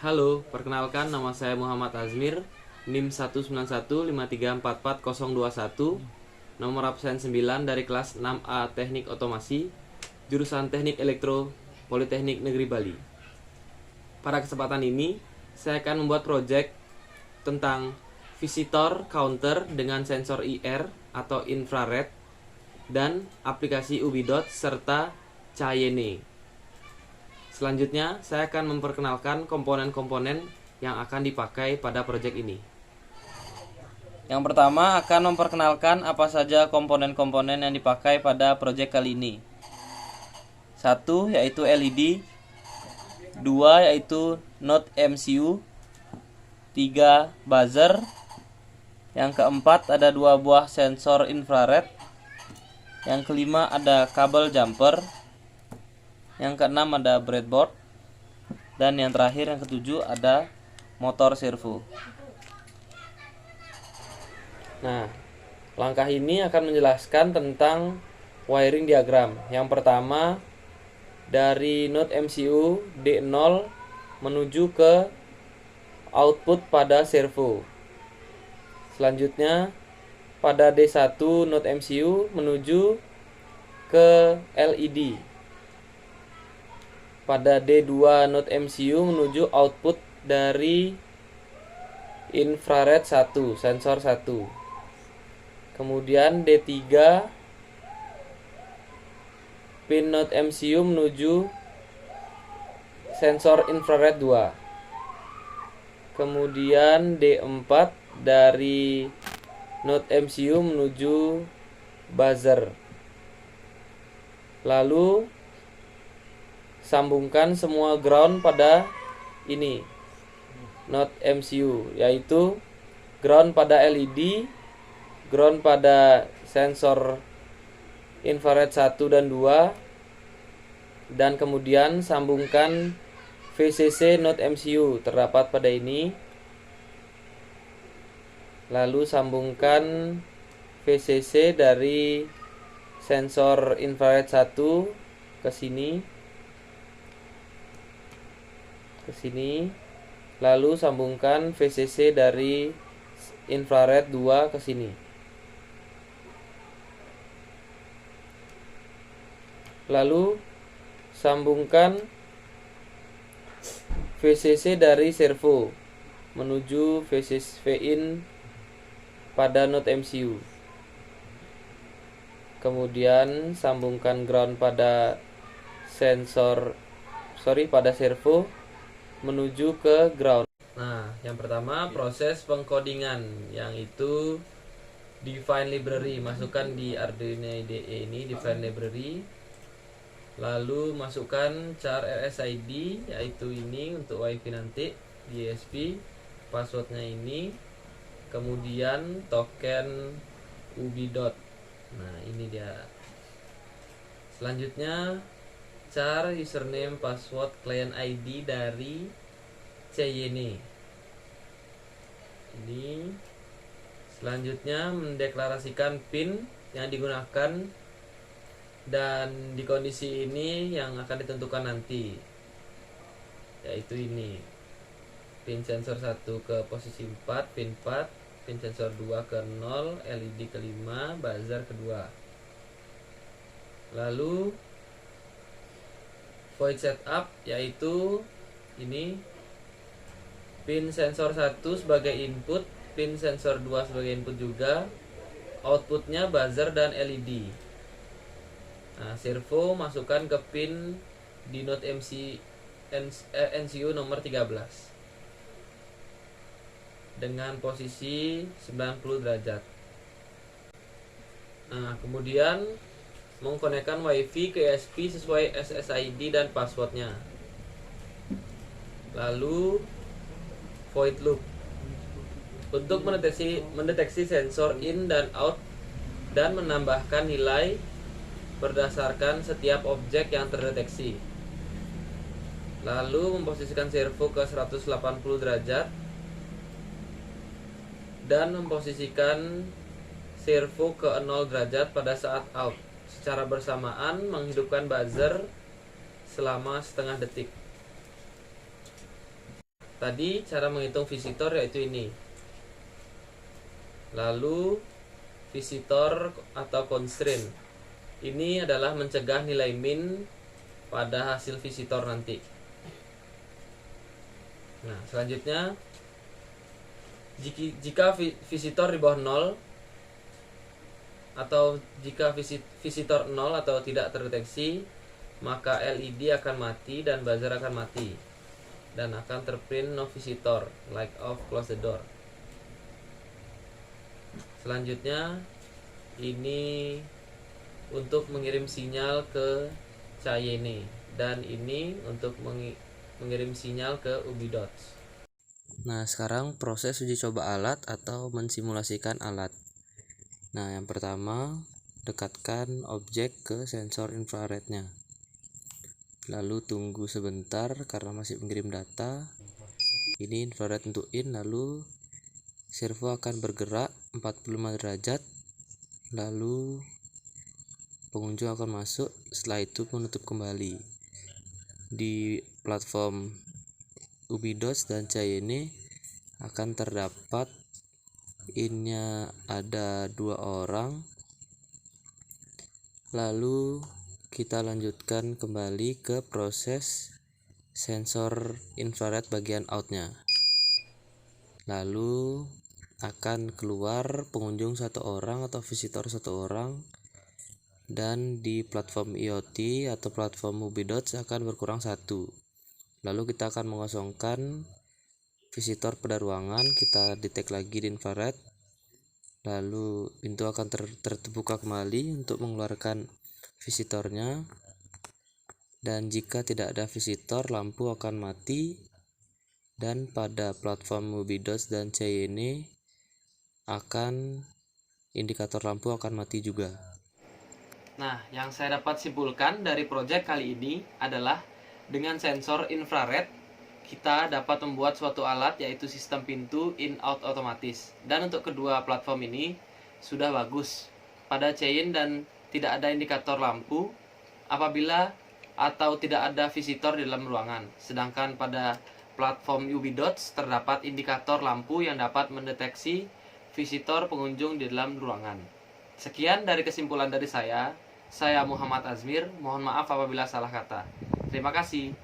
Halo, perkenalkan nama saya Muhammad Azmir, NIM 19153444021, nomor absen 9 dari kelas 6A Teknik Otomasi, jurusan Teknik Elektro, Politeknik Negeri Bali. Pada kesempatan ini, saya akan membuat proyek tentang visitor counter dengan sensor IR atau infrared dan aplikasi Ubidot serta Cayenne. Selanjutnya, saya akan memperkenalkan komponen-komponen yang akan dipakai pada proyek ini. Yang pertama akan memperkenalkan apa saja komponen-komponen yang dipakai pada proyek kali ini. 1 yaitu LED, 2 yaitu node MCU, 3 buzzer, yang keempat ada 2 buah sensor infrared, yang kelima ada kabel jumper, yang keenam ada breadboard, dan yang terakhir yang ketujuh ada motor servo. Nah, langkah ini akan menjelaskan tentang wiring diagram. Yang pertama, dari node MCU D0 menuju ke output pada servo. Selanjutnya, pada D1 node MCU menuju ke LED. Pada D2 node MCU menuju output dari infrared 1, sensor 1. Kemudian D3 pin node MCU menuju sensor infrared 2. Kemudian D4 dari node MCU menuju buzzer. Lalu sambungkan semua ground pada ini node MCU, yaitu ground pada LED, ground pada sensor infrared 1 dan 2, dan kemudian sambungkan VCC node MCU terdapat pada ini. Lalu sambungkan VCC dari sensor infrared 1 ke sini, lalu sambungkan VCC dari infrared 2 ke sini. Lalu sambungkan VCC dari servo menuju VCC in pada node MCU. Kemudian sambungkan ground pada pada servo menuju ke ground. Nah, yang pertama proses pengkodingan, yang itu define library. Masukkan di Arduino IDE ini define library. Lalu masukkan char RSID, yaitu ini untuk WiFi nanti di ESP. Passwordnya ini. Kemudian token Ubidot. Nah, ini dia. Selanjutnya char username password client ID dari Cayenne. Ini. Selanjutnya mendeklarasikan pin yang digunakan, dan di kondisi ini yang akan ditentukan nanti, yaitu ini pin sensor 1 ke posisi 4, pin 4, pin sensor 2 ke 0, LED ke 5, buzzer ke 2. Lalu void setup, yaitu ini pin sensor 1 sebagai input, pin sensor 2 sebagai input juga, outputnya buzzer dan LED. Nah, servo masukkan ke pin di node MCU nomor 13 dengan posisi 90 derajat. Nah, kemudian mengkonekkan WiFi ke ESP sesuai SSID dan passwordnya. Lalu void loop untuk mendeteksi sensor in dan out dan menambahkan nilai berdasarkan setiap objek yang terdeteksi. Lalu memposisikan servo ke 180 derajat dan memposisikan servo ke 0 derajat pada saat out. Secara bersamaan menghidupkan buzzer selama setengah detik. Tadi cara menghitung visitor yaitu ini. Lalu visitor atau constraint ini adalah mencegah nilai min pada hasil visitor nanti. Nah, selanjutnya jika visitor di bawah 0 atau jika visitor 0 atau tidak terdeteksi, maka LED akan mati dan buzzer akan mati dan akan terprint no visitor, like off, close the door. Selanjutnya ini untuk mengirim sinyal ke Cayenne dan ini untuk mengirim sinyal ke UbiDots. Nah, sekarang proses uji coba alat atau mensimulasikan alat. Nah, yang pertama, dekatkan objek ke sensor infrarednya. Lalu tunggu sebentar karena masih mengirim data. Ini infrared untuk in, lalu servo akan bergerak 45 derajat. Lalu pengunjung akan masuk, setelah itu menutup kembali. Di platform UbiDots dan Cayenne akan terdapat innya ada 2 orang. Lalu kita lanjutkan kembali ke proses sensor infrared bagian outnya. Lalu akan keluar pengunjung 1 orang atau visitor 1 orang, dan di platform IoT atau platform UbiDots akan berkurang 1. Lalu kita akan mengosongkan visitor pada ruangan, kita detect lagi di infrared. Lalu pintu akan terbuka kembali untuk mengeluarkan visitornya. Dan jika tidak ada visitor, lampu akan mati. Dan pada platform UbiDots dan Cayenne indikator lampu akan mati juga. Nah, yang saya dapat simpulkan dari proyek kali ini adalah dengan sensor infrared, kita dapat membuat suatu alat yaitu sistem pintu in-out otomatis. Dan untuk kedua platform ini sudah bagus. Pada Cayenne dan tidak ada indikator lampu apabila atau tidak ada visitor di dalam ruangan. Sedangkan pada platform UbiDots terdapat indikator lampu yang dapat mendeteksi visitor pengunjung di dalam ruangan. Sekian dari kesimpulan dari saya. Saya Muhammad Azmir, mohon maaf apabila salah kata. Terima kasih.